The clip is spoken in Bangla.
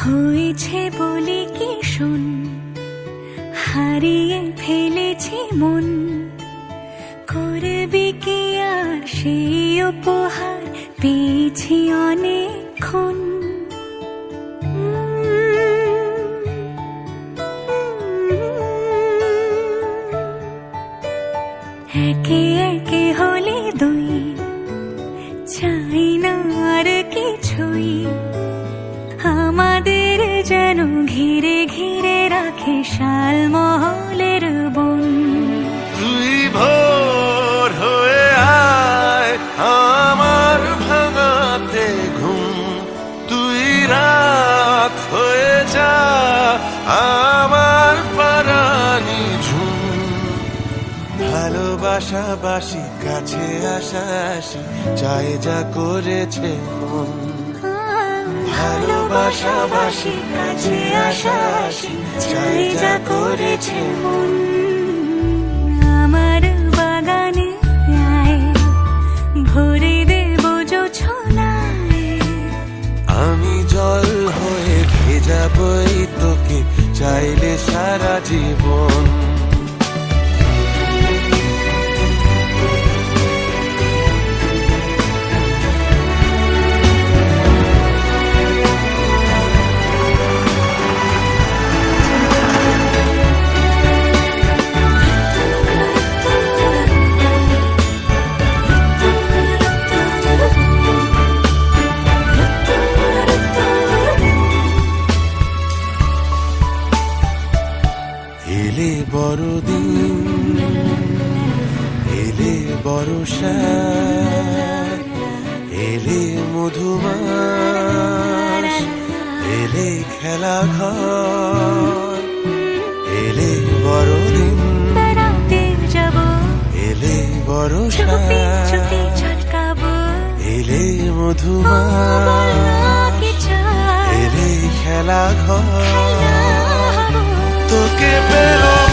হয়েছে বলে কি শোন, হারিয়ে ফেলেছি মন, করবি কি আর সেই উপহার পেয়েছি অনেকক্ষণ। একে একে হলে দুই, চাই না আর কিছুই, আমাদের যেন ঘিরে ঘিরে রাখে শালমহলের বন। তুই ভোর হয়ে আয় আমার ভাঙাতে ঘুম, তুই রাত হয়ে যা আমার পরানি ঝুম। ভালোবাসাবাসি কাছে আসাসি চাই যা করেছে মন, ভালোবাসাবাসি কাছে আসাসি চাই যা করেছে মন। আমার বাগানে আয়, ভরে দেব জোছনায়, আমি জল হয়ে ভেজাবই তোকে চাইলে সারা জীবন। এলে বড়দিন, এলে বর্ষা, এলে মধুমাস, এলে খেলা ঘর, এলে বড়দিন, বেড়াতে যাব, এলে বর্ষা, চুপি ঝলকাবো, এলে মধুমাস, এলে খেলা ঘর, তোকে পেলাম